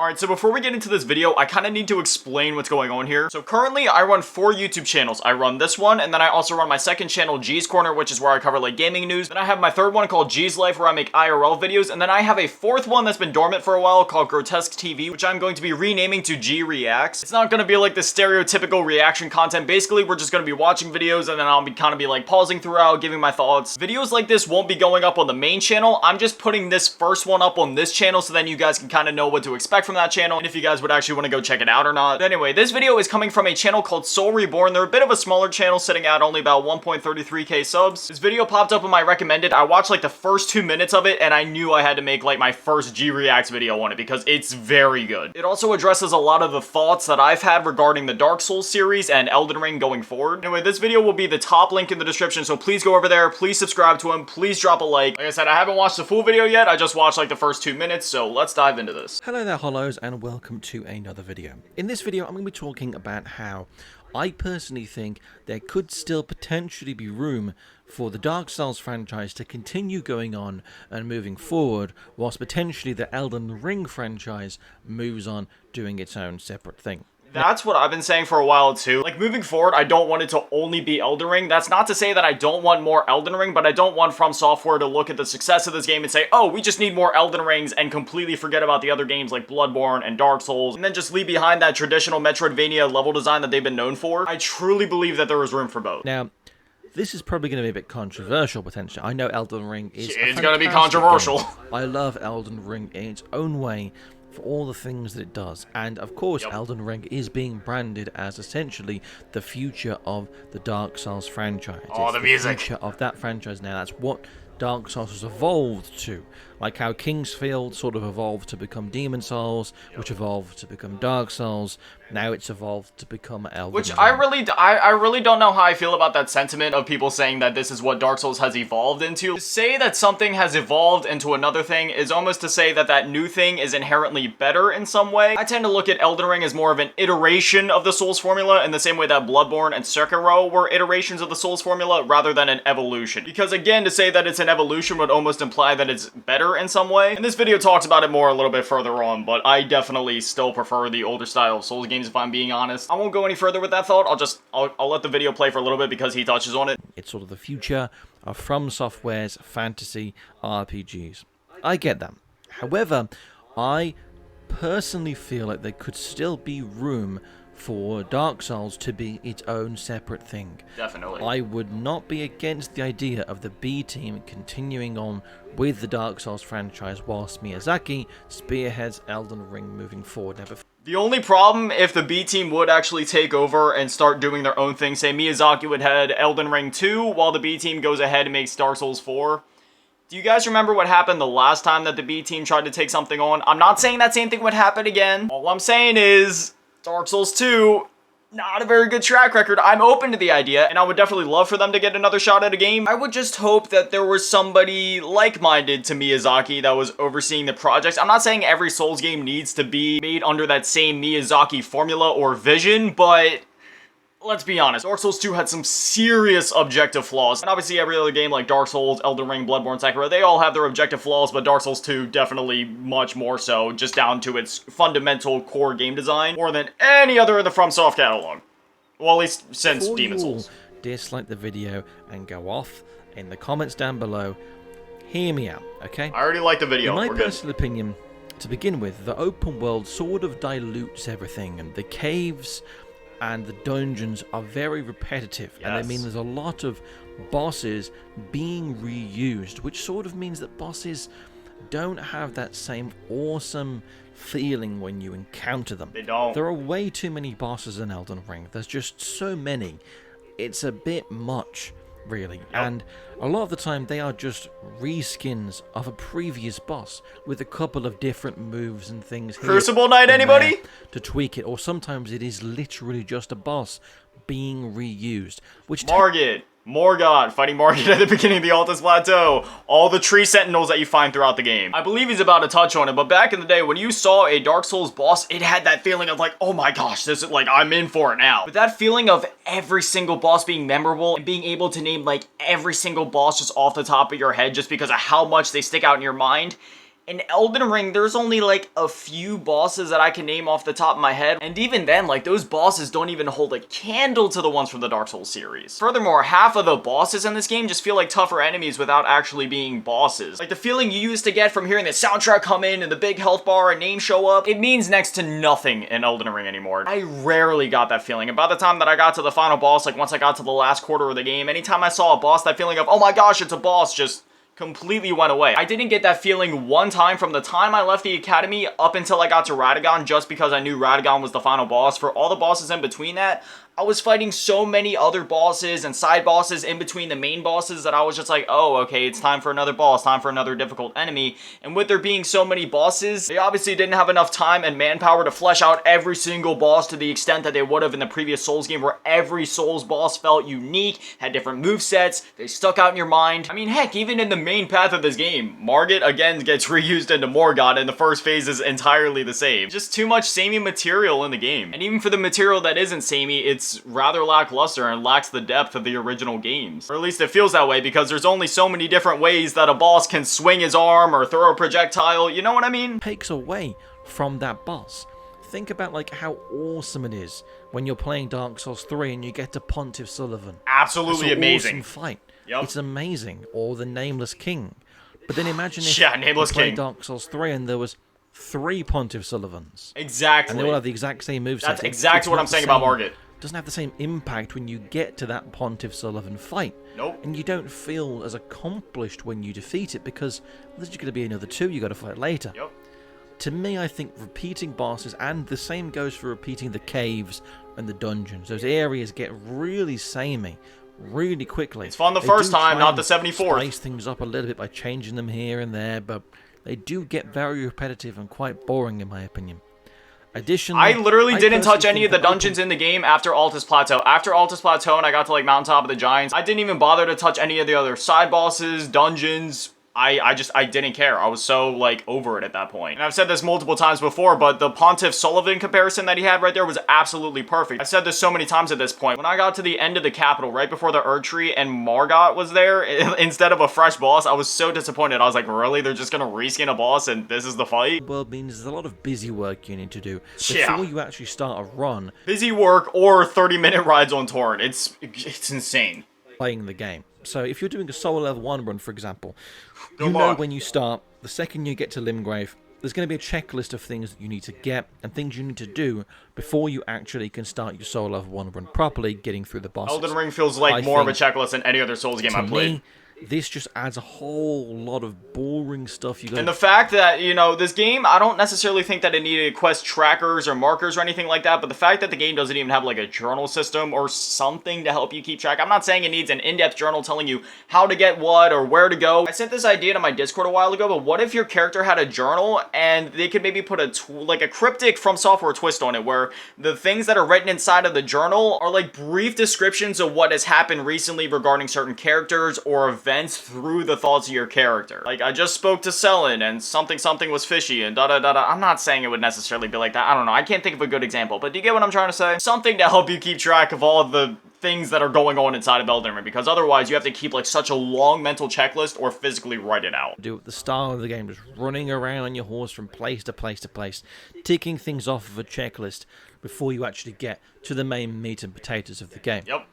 Alright, so before we get into this video, I kind of need to explain what's going on here. So currently, I run 4 YouTube channels. I run this one, and then I also run my second channel, G's Corner, which is where I cover like gaming news. Then I have my third one called G's Life, where I make IRL videos, and then I have a fourth one that's been dormant for a while called Grotesque TV, which I'm going to be renaming to G Reacts. It's not going to be like the stereotypical reaction content. Basically, we're just going to be watching videos, and then I'll be kind of like pausing throughout, giving my thoughts. Videos like this won't be going up on the main channel. I'm just putting this first one up on this channel, so then you guys can kind of know what to expect from that channel, and if you guys would actually want to go check it out or not. But anyway, this video is coming from a channel called Soul Reborn. They're a bit of a smaller channel, sitting at only about 1.33k subs. This video popped up in my recommended. I watched like the first 2 minutes of it, and I knew I had to make like my first G Reacts video on it because it's very good. It also addresses a lot of the thoughts that I've had regarding the Dark Souls series and Elden Ring going forward. Anyway, this video will be the top link in the description, so please go over there, please subscribe to him, please drop a like. Like I said, I haven't watched the full video yet, I just watched like the first 2 minutes, so let's dive into this. Hello there, Hollows, and welcome to another video. In this video, I'm going to be talking about how I personally think there could still potentially be room for the Dark Souls franchise to continue going on and moving forward, whilst potentially the Elden Ring franchise moves on doing its own separate thing. That's what I've been saying for a while too. Like moving forward, I don't want it to only be Elden Ring. That's not to say that I don't want more Elden Ring, but I don't want From Software to look at the success of this game and say, oh, we just need more Elden Rings and completely forget about the other games like Bloodborne and Dark Souls, and then just leave behind that traditional Metroidvania level design that they've been known for. I truly believe that there is room for both. Now, this is probably going to be a bit controversial potentially. I know Elden Ring is It's going to be controversial. Game. I love Elden Ring in its own way, for all the things that it does, and of course Elden Ring is being branded as essentially the future of the Dark Souls franchise. Oh, it's the music. Future of that franchise now. That's what Dark Souls has evolved to, like how Kingsfield sort of evolved to become Demon Souls, which evolved to become Dark Souls. Now it's evolved to become Elden Which Ring. I really don't know how I feel about that sentiment of people saying that this is what Dark Souls has evolved into. To say that something has evolved into another thing is almost to say that that new thing is inherently better in some way. I tend to look at Elden Ring as more of an iteration of the Souls formula in the same way that Bloodborne and Sekiro were iterations of the Souls formula rather than an evolution. Because again, to say that it's an evolution would almost imply that it's better in some way. And this video talks about it more a little bit further on, but I definitely still prefer the older style of Souls games if I'm being honest. I won't go any further with that thought. I'll let the video play for a little bit because he touches on it. It's sort of the future of From Software's fantasy RPGs. I get that. However, I personally feel like there could still be room for Dark Souls to be its own separate thing. Definitely. I would not be against the idea of the B team continuing on with the Dark Souls franchise whilst Miyazaki spearheads Elden Ring moving forward. Now, the only problem, if the B team would actually take over and start doing their own thing, say Miyazaki would head Elden Ring 2 while the B team goes ahead and makes Dark Souls 4. Do you guys remember what happened the last time that the B team tried to take something on? I'm not saying that same thing would happen again. All I'm saying is Dark Souls 2, not a very good track record. I'm open to the idea, and I would definitely love for them to get another shot at a game. I would just hope that there was somebody like-minded to Miyazaki that was overseeing the projects. I'm not saying every Souls game needs to be made under that same Miyazaki formula or vision, but let's be honest, Dark Souls 2 had some serious objective flaws. And obviously every other game like Dark Souls, Elden Ring, Bloodborne, Sekiro, they all have their objective flaws, but Dark Souls 2 definitely much more so, just down to its fundamental core game design, more than any other in the FromSoft catalog. Well, at least since before Demon you all Souls. dislike the video and go off in the comments down below, hear me out, okay? I already like the video. In my We're good. personal opinion, to begin with, the open world sort of dilutes everything, and the caves and the dungeons are very repetitive, and I mean there's a lot of bosses being reused, which sort of means that bosses don't have that same awesome feeling when you encounter them. They don't. There are way too many bosses in Elden Ring. There's just so many. It's a bit much, really. Yep. And a lot of the time they are just reskins of a previous boss with a couple of different moves and things here Crucible Knight, and anybody? there to tweak it. Or sometimes it is literally just a boss being reused, which Margit, Morgott, fighting Margit at the beginning of the Altus Plateau, all the tree sentinels that you find throughout the game. I believe he's about to touch on it, but back in the day, when you saw a Dark Souls boss, it had that feeling of like, oh my gosh, this is like, I'm in for it now. But that feeling of every single boss being memorable and being able to name like every single boss just off the top of your head just because of how much they stick out in your mind, In Elden Ring, there's only like a few bosses that I can name off the top of my head, and even then, like, those bosses don't even hold a candle to the ones from the Dark Souls series. Furthermore, half of the bosses in this game just feel like tougher enemies without actually being bosses. Like, the feeling you used to get from hearing the soundtrack come in and the big health bar and name show up, it means next to nothing in Elden Ring anymore. I rarely got that feeling, and by the time that I got to the final boss, like once I got to the last quarter of the game, anytime I saw a boss, that feeling of, oh my gosh, it's a boss, just completely went away. I didn't get that feeling one time from the time I left the academy up until I got to Radagon, just because I knew Radagon was the final boss. For all the bosses in between that, I was fighting so many other bosses and side bosses in between the main bosses that I was just like, oh, okay, it's time for another boss, time for another difficult enemy. And with there being so many bosses, they obviously didn't have enough time and manpower to flesh out every single boss to the extent that they would have in the previous Souls game, where every Souls boss felt unique, had different movesets, they stuck out in your mind. I mean, heck, even in the main path of this game, Margit again gets reused into Morgott, and the first phase is entirely the same. Just too much samey material in the game. And even for the material that isn't samey, it's rather lackluster and lacks the depth of the original games. Or at least it feels that way, because there's only so many different ways that a boss can swing his arm or throw a projectile, you know what I mean? Takes away from that boss. Think about like how awesome it is when you're playing Dark Souls 3 and you get to Pontiff Sulyvahn. Absolutely That's an amazing. Awesome fight. Yep. It's amazing. Or the Nameless King. But then imagine if Nameless you played King. Dark Souls 3 and there was 3 Pontiff Sulyvahns. Exactly. And they all have the exact same moveset. That's exactly what I'm saying about Margit. Doesn't have the same impact when you get to that Pontiff Sulyvahn fight. Nope. And you don't feel as accomplished when you defeat it, because there's going to be another 2 you got to fight later. Yep. To me, I think repeating bosses, and the same goes for repeating the caves and the dungeons, those areas get really samey really quickly. It's fun the first time, not the 74th. Spice things up a little bit by changing them here and there, but they do get very repetitive and quite boring in my opinion. Additionally, I literally didn't touch personally any of the think that dungeons in the game after Altus Plateau. After Altus Plateau and I got to like Mountaintop of the Giants, I didn't even bother to touch any of the other side bosses, dungeons. I didn't care. I was so, like, over it at that point. And I've said this multiple times before, but the Pontiff Sulyvahn comparison that he had right there was absolutely perfect. I've said this so many times at this point. When I got to the end of the capital, right before the Erdtree, and Morgott was there, instead of a fresh boss, I was so disappointed. I was like, really? They're just gonna reskin a boss and this is the fight? World means there's a lot of busy work you need to do Yeah. before you actually start a run. Busy work or 30-minute rides on Torrent. It's insane. Playing the game. So if you're doing a solo level 1 run, for example, Good you know luck. when you start, the second you get to Limgrave, there's going to be a checklist of things that you need to get and things you need to do before you actually can start your solo level 1 run properly, getting through the bosses. Elden Ring feels like I more of a think, checklist than any other Souls game I've played. me, this just adds a whole lot of boring stuff you got. And the fact that, you know, this game, I don't necessarily think that it needed quest trackers or markers or anything like that, but the fact that the game doesn't even have, like, a journal system or something to help you keep track. I'm not saying it needs an in-depth journal telling you how to get what or where to go. I sent this idea to my Discord a while ago, but what if your character had a journal and they could maybe put a cryptic From Software twist on it, where the things that are written inside of the journal are, like, brief descriptions of what has happened recently regarding certain characters or events through the thoughts of your character. Like, I just spoke to Selen and something was fishy and da-da-da-da. I'm not saying it would necessarily be like that. I don't know. I can't think of a good example, but do you get what I'm trying to say? Something to help you keep track of all the things that are going on inside of Elden Ring, because otherwise you have to keep, like, such a long mental checklist or physically write it out. Do at the start of the game, just running around on your horse from place to place to place, ticking things off of a checklist before you actually get to the main meat and potatoes of the game. Yep.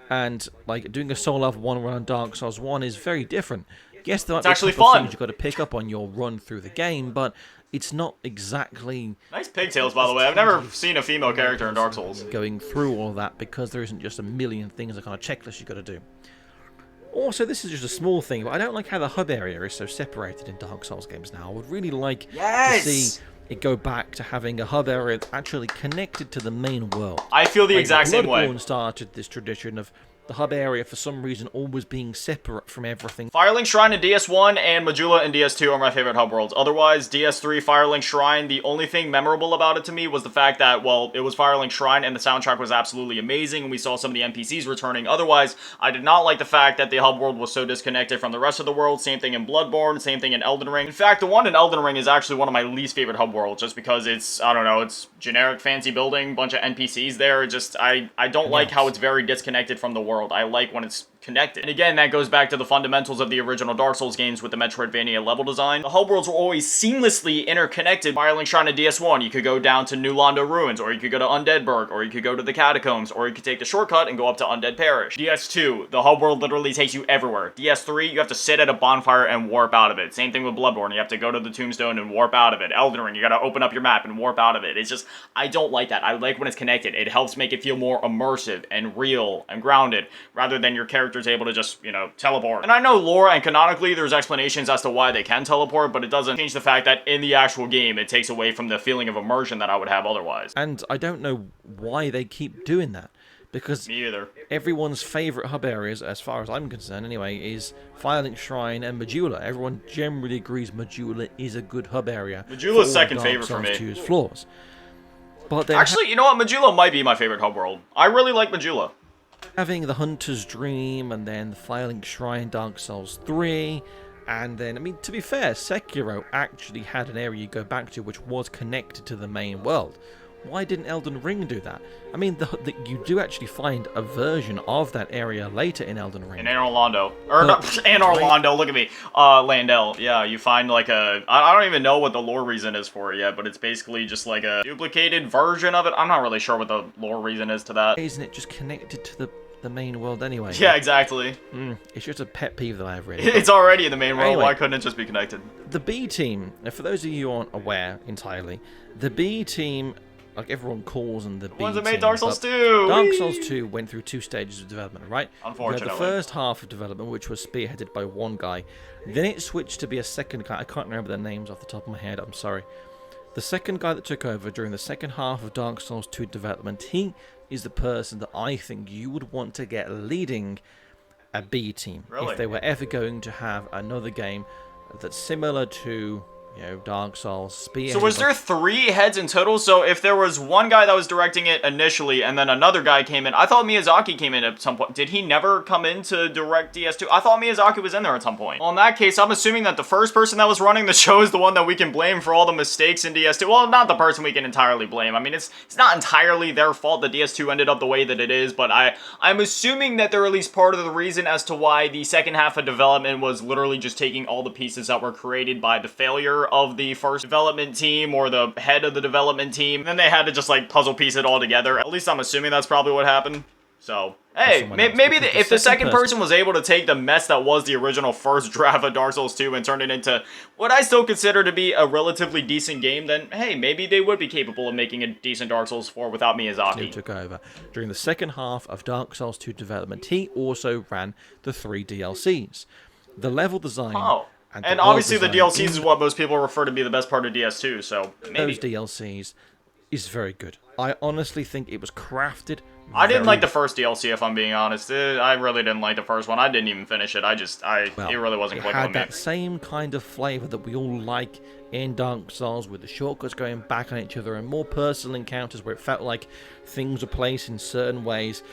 And like doing a solo level 1 run on Dark Souls 1 is very different. Yes, there are actually a couple of fun. things you've got to pick up on your run through the game, but it's not exactly Nice pigtails, by the way. I've never seen a female character in Dark Souls. going through all that, because there isn't just a million things, like on a checklist you've got to do. Also, this is just a small thing, but I don't like how the hub area is so separated in Dark Souls games now. I would really like to see it go back to having a hub area that's actually connected to the main world. I feel the exact same way. Bloodborne started this tradition of the hub area, for some reason, always being separate from everything. Firelink Shrine in DS1 and Majula in DS2 are my favorite hub worlds. Otherwise, DS3 Firelink Shrine, the only thing memorable about it to me was the fact that, well, it was Firelink Shrine and the soundtrack was absolutely amazing and we saw some of the NPCs returning. Otherwise, I did not like the fact that the hub world was so disconnected from the rest of the world. Same thing in Bloodborne, same thing in Elden Ring. In fact, the one in Elden Ring is actually one of my least favorite hub worlds, just because it's, I don't know, it's generic fancy building, bunch of NPCs there. Just, I don't like how it's very disconnected from the world. I like when it's connected. And again, that goes back to the fundamentals of the original Dark Souls games with the Metroidvania level design. The hub worlds were always seamlessly interconnected. Firelink Shrine of DS1, you could go down to New Londo Ruins, or you could go to Undeadburg, or you could go to the Catacombs, or you could take the shortcut and go up to Undead Parish. DS2, the hub world literally takes you everywhere. DS3, you have to sit at a bonfire and warp out of it. Same thing with Bloodborne, you have to go to the tombstone and warp out of it. Elden Ring, you gotta open up your map and warp out of it. It's just, I don't like that. I like when it's connected. It helps make it feel more immersive and real and grounded, rather than your character's able to just, you know, teleport. And I know lore and canonically there's explanations as to why they can teleport, but it doesn't change the fact that in the actual game it takes away from the feeling of immersion that I would have otherwise. And I don't know why they keep doing that, because Me either. everyone's favourite hub areas, as far as I'm concerned anyway, is Firelink Shrine and Majula. Everyone generally agrees Majula is a good hub area. Majula's second favorite for me. To use floors. But then Actually, you know what? Majula might be my favorite hub world. I really like Majula. having the Hunter's Dream, and then the Firelink Shrine, Dark Souls 3, and then, I mean, to be fair, Sekiro actually had an area you go back to which was connected to the main world. Why didn't Elden Ring do that? I mean, you do actually find a version of that area later in Elden Ring. In Anor Londo. Or, not Anor Londo, look at me. Landel. Yeah, you find like a... I don't even know what the lore reason is for it yet, but it's basically just like a duplicated version of it. I'm not really sure what the lore reason is to that. Isn't it just connected to the main world anyway? Yeah, exactly. It's just a pet peeve that I have really. It's already in the main world, Anyway. why couldn't it just be connected? The B team, for those of you who aren't aware entirely, the B team, like everyone calls them the B team. Ones that made Dark Souls but 2! Dark Souls 2 went through 2 stages of development, right? Unfortunately. You had the first half of development, which was spearheaded by one guy. Then it switched to be a second guy. I can't remember their names off the top of my head, I'm sorry. The second guy that took over during the second half of Dark Souls 2 development, he is the person that I think you would want to get leading a B team. Really? If they were ever going to have another game that's similar to, you know, Dark Souls, spearheaded So was there 3 heads in total? So if there was one guy that was directing it initially, and then another guy came in, I thought Miyazaki came in at some point. Did he never come in to direct DS2? I thought Miyazaki was in there at some point. Well, in that case, I'm assuming that the first person that was running the show is the one that we can blame for all the mistakes in DS2. Well, not the person we can entirely blame. I mean, it's not entirely their fault that DS2 ended up the way that it is, but I'm assuming that they're at least part of the reason as to why the second half of development was literally just taking all the pieces that were created by the failure of the first development team or the head of the development team. And then they had to just like puzzle piece it all together. At least I'm assuming that's probably what happened. So, hey, maybe if the second person was able to take the mess that was the original first draft of Dark Souls 2 and turn it into what I still consider to be a relatively decent game, then hey, maybe they would be capable of making a decent Dark Souls 4 without Miyazaki. Who took over. During the second half of Dark Souls 2 development, he also ran the 3 DLCs. The level design... Oh. And And the world obviously the design DLCs is what most people refer to be the best part of DS2, so maybe. those DLCs is very good. I honestly think it was crafted. I didn't very like the first DLC, if I'm being honest. I really didn't like the first one. I didn't even finish it. well, it really wasn't it clicking had with me. that same kind of flavour that we all like in Dark Souls, with the shortcuts going back on each other and more personal encounters where it felt like things were placed in certain ways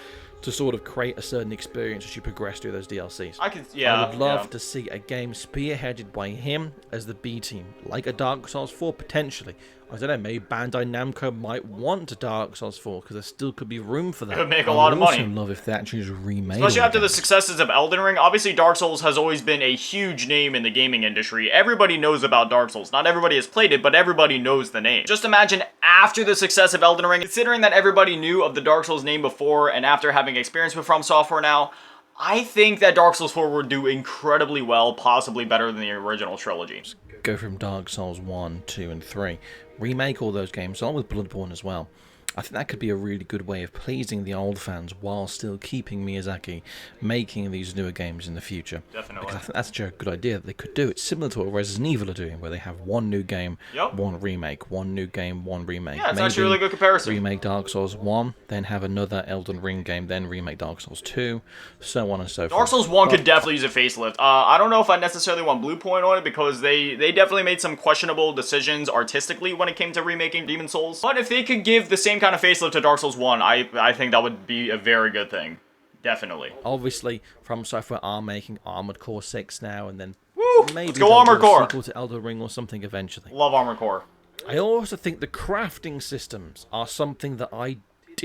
to sort of create a certain experience as you progress through those DLCs. I would love to see a game spearheaded by him as the B team, like a Dark Souls 4 potentially. I don't know, maybe Bandai Namco might want a Dark Souls 4 because there still could be room for that. Could make a lot of money. I would love if they actually just remade Especially all after the games. successes of Elden Ring. Obviously, Dark Souls has always been a huge name in the gaming industry. Everybody knows about Dark Souls. Not everybody has played it, but everybody knows the name. Just imagine after the success of Elden Ring, considering that everybody knew of the Dark Souls name before, and after having experience with From Software now, I think that Dark Souls 4 would do incredibly well, possibly better than the original trilogy. Go from Dark Souls 1, 2, and 3. Remake all those games, along with Bloodborne as well. I think that could be a really good way of pleasing the old fans while still keeping Miyazaki making these newer games in the future. Definitely. Because I think that's a good idea that they could do. It's similar to what Resident Evil are doing, where they have one new game, one remake, one new game, one remake. Yeah, it's actually a really good comparison. Remake Dark Souls 1, then have another Elden Ring game, then remake Dark Souls 2, so on and so forth. Dark Souls 1 could definitely use a facelift. I don't know if I necessarily want Bluepoint on it because they definitely made some questionable decisions artistically when it came to remaking Demon Souls. But if they could give the same kind of facelift to Dark Souls 1, I think that would be a very good thing. Definitely. Obviously, From Software are making Armored Core 6 now, and then Woo! maybe Let's go they'll Armored do a Core. sequel to Elden Ring or something eventually. Love Armored Core. I also think the crafting systems are something that I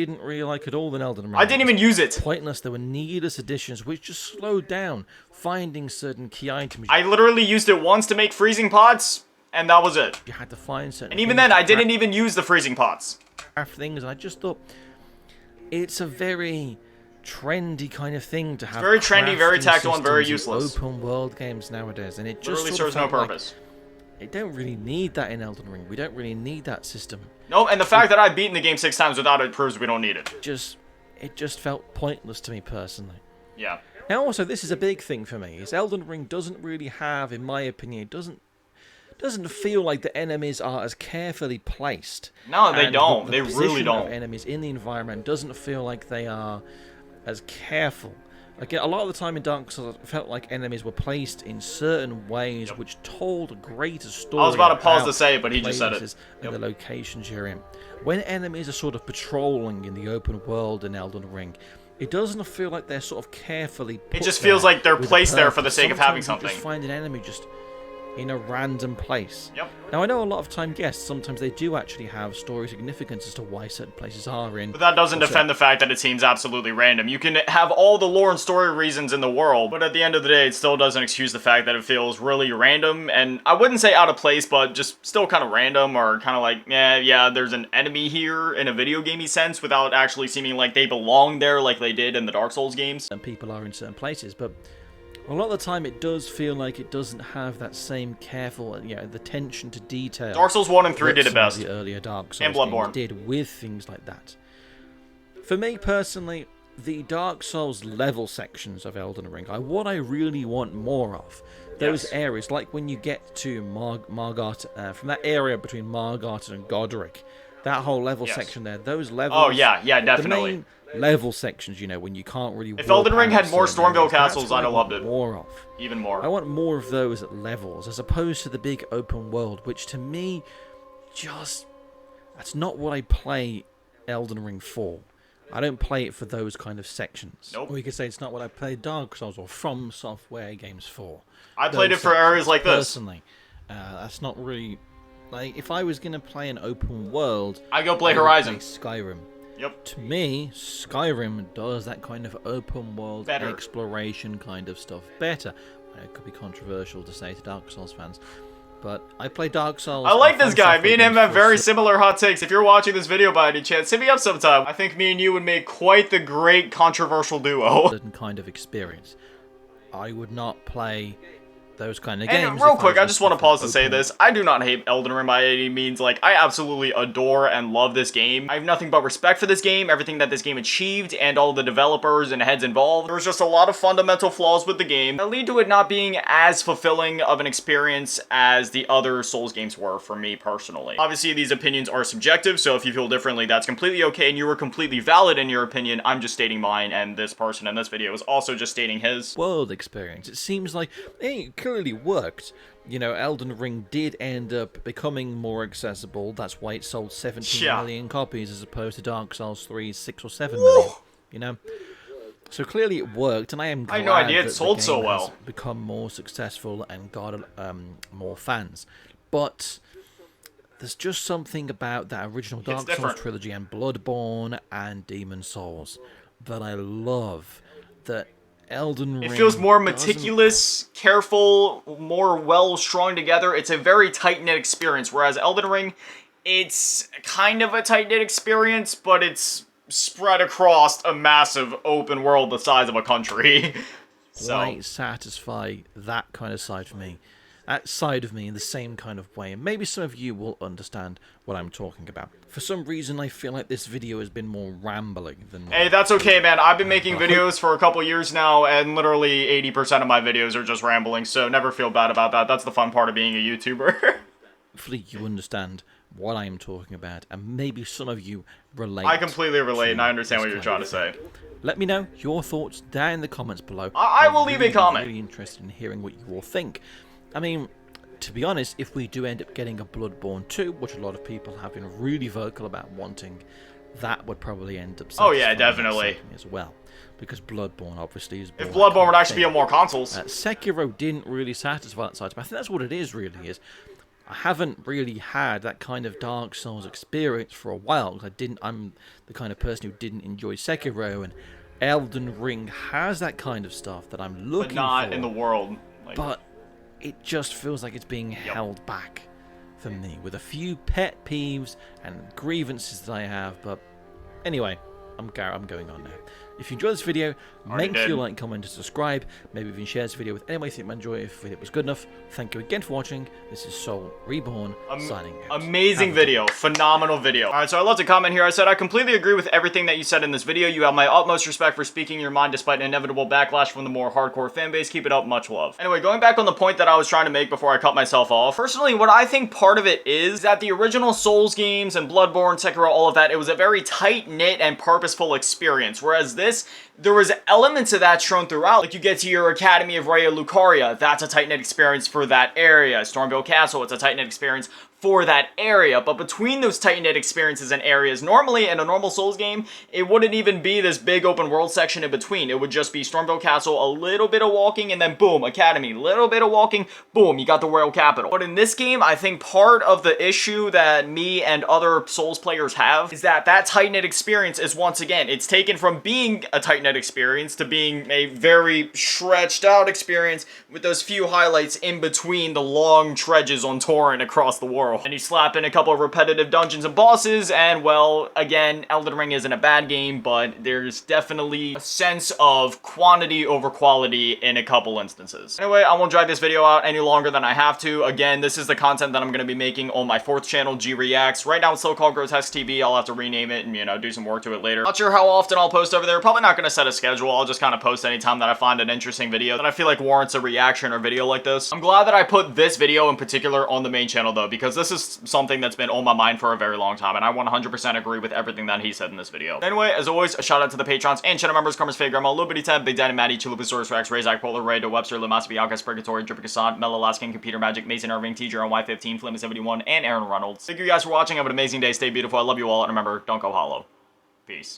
didn't really like at all in Elden Ring. I didn't even use it. Pointless. There were needless additions which just slowed down finding certain key items. I literally used it once to make freezing pots, and that was it. You had to find certain. And even then, I didn't even use the freezing pots. Things. I just thought it's a very trendy kind of thing to have. Very trendy, very tactile, and very systems in useless. Open world games nowadays, and it just Literally serves no purpose. It don't really need that in Elden Ring. We don't really need that system. No, and the fact that I've beaten the game 6 times without it proves we don't need it. It just felt pointless to me personally. Yeah. Now also, this is a big thing for me, is Elden Ring doesn't really have, in my opinion, it doesn't feel like the enemies are as carefully placed. No, they And don't. the They really position don't. of enemies in the environment doesn't feel like they are as careful. Like, a lot of the time in Dark Souls, it felt like enemies were placed in certain ways which told a greater story. I was about to pause about to say it, but he just said it. places and the locations you're in. When enemies are sort of patrolling in the open world in Elden Ring, it doesn't feel like they're sort of carefully put It just there feels like they're with a placed there for the purpose. sake of having Sometimes you something. just find an enemy just in a random place. Yep. Now, I know a lot of time, yes, sometimes they do actually have story significance as to why certain places are in. But that doesn't defend the fact that it seems absolutely random. You can have all the lore and story reasons in the world, but at the end of the day, it still doesn't excuse the fact that it feels really random, and I wouldn't say out of place, but just still kind of random, or kind of like, yeah, there's an enemy here in a video gamey sense, without actually seeming like they belong there like they did in the Dark Souls games. And people are in certain places, but a lot of the time it does feel like it doesn't have that same careful, the attention to detail. Dark Souls 1 and 3 that did it some of best. The earlier Dark Souls And Bloodborne games did with things like that. For me personally, the Dark Souls level sections of Elden Ring are what I really want more of. Those areas, like when you get to Margard, from that area between Margard and Godric, that whole level section there, those levels. Oh, yeah, definitely. The main level sections, when you can't really. If Elden Ring had more Stormveil castles, that's what I'd have loved it. More of. Even more. I want more of those at levels, as opposed to the big open world, which to me, that's not what I play Elden Ring for. I don't play it for those kind of sections. Nope. Or you could say it's not what I play Dark Souls or From Software games for. I played it for areas like this. Personally, that's not really. Like, if I was going to play an open world, I go play I would Horizon. play Skyrim. Yep. To me, Skyrim does that kind of open world Better. exploration kind of stuff better. It could be controversial to say to Dark Souls fans, but I play Dark Souls. I like and this From guy. Software Me and him games have for very similar hot takes. If you're watching this video by any chance, hit me up sometime. I think me and you would make quite the great controversial duo. certain kind of experience. I would not play those kind of games. And real if quick, I was just want to looking pause for to say open this. I do not hate Elden Ring by any means. Like, I absolutely adore and love this game. I have nothing but respect for this game, everything that this game achieved, and all the developers and heads involved. There was just a lot of fundamental flaws with the game that lead to it not being as fulfilling of an experience as the other Souls games were for me personally. Obviously, these opinions are subjective, so if you feel differently, that's completely okay, and you are completely valid in your opinion. I'm just stating mine, and this person in this video is also just stating his. world experience. It seems like it clearly worked. Elden Ring did end up becoming more accessible. That's why it sold 17 million copies as opposed to Dark Souls 3's 6 or 7 million. So clearly it worked, and I am glad I had no idea it that sold the so game well. has become more successful and got more fans. But there's just something about that original Dark Souls different. trilogy and Bloodborne and Demon Souls that I love. That Elden Ring. It feels more doesn't- meticulous, careful, more well strung together. It's a very tight-knit experience, whereas Elden Ring, it's kind of a tight-knit experience, but it's spread across a massive open world the size of a country. So, Might satisfy that kind of side for me. That side of me in the same kind of way, and maybe some of you will understand what I'm talking about. For some reason, I feel like this video has been more rambling than... hey, that's okay, man. I've been making videos for a couple years now, and literally 80% of my videos are just rambling, so never feel bad about that. That's the fun part of being a YouTuber. Hopefully you understand what I am talking about, and maybe some of you relate. I completely relate, and I understand this what you're kind trying of to say. Let me know your thoughts down in the comments below. I will I'm leave really, a comment. really interested in hearing what you all think. I mean, to be honest, if we do end up getting a Bloodborne 2, which a lot of people have been really vocal about wanting, that would probably end up Oh, yeah, satisfying definitely. something as well. Because Bloodborne obviously is... If more Bloodborne would that actually be on more consoles. Sekiro didn't really satisfy that side. I think that's what it is, really, is... I haven't really had that kind of Dark Souls experience for a while. 'Cause I'm the kind of person who didn't enjoy Sekiro, and Elden Ring has that kind of stuff that I'm looking for. But not in the world. But it just feels like it's being held back for me, with a few pet peeves and grievances that I have. But anyway, I'm going on now. If you enjoyed this video, make sure you like, comment, and subscribe. Maybe even share this video with anyone you think might enjoy it if it was good enough. Thank you again for watching. This is Soul Reborn, signing out. Amazing video. Phenomenal video. Alright, so I left a comment here. I said, I completely agree with everything that you said in this video. You have my utmost respect for speaking your mind despite an inevitable backlash from the more hardcore fan base. Keep it up. Much love. Anyway, going back on the point that I was trying to make before I cut myself off. Personally, what I think part of it is that the original Souls games and Bloodborne, Sekiro, all of that, it was a very tight-knit and purposeful experience. Whereas this, there was elements of that shown throughout. Like, you get to your Academy of Raya Lucaria, that's a tight-knit experience for that area. Stormveil Castle, it's a tight-knit experience for that area. But between those tight-knit experiences and areas, normally in a normal Souls game, it wouldn't even be this big open world section in between. It would just be Stormveil Castle, a little bit of walking, and then boom, Academy. Little bit of walking, boom, you got the Royal Capital. But in this game, I think part of the issue that me and other Souls players have is that that tight-knit experience is, once again, it's taken from being a tight-knit experience to being a very stretched out experience with those few highlights in between the long trudges on Torrent across the world. And you slap in a couple of repetitive dungeons and bosses, and well, again, Elden Ring isn't a bad game, but there's definitely a sense of quantity over quality in a couple instances. Anyway, I won't drag this video out any longer than I have to. Again, this is the content that I'm going to be making on my 4th channel, G Reacts. Right now it's still called Grotesque TV. I'll have to rename it and, you know, do some work to it later. Not sure how often I'll post over there. Probably not going to set a schedule. I'll just kind of post anytime that I find an interesting video that I feel like warrants a reaction or video like this. I'm glad that I put this video in particular on the main channel though, because this is something that's been on my mind for a very long time, and I 100% agree with everything that he said in this video. Anyway, as always, a shout out to the patrons and channel members: Carmen's Fade, Grandma, Lil Bitty Ted, Big Daddy Maddie, Chalupasaurus Rex, Razak, Polar Ray, De Webster, Limas, Bianca's Purgatory, Drippy Cassant, Mel Alaskan, Computer Magic, Mason Irving, Teacher on Y15, Flimmy71, and Aaron Reynolds. Thank you guys for watching. Have an amazing day. Stay beautiful. I love you all, and remember, don't go hollow. Peace.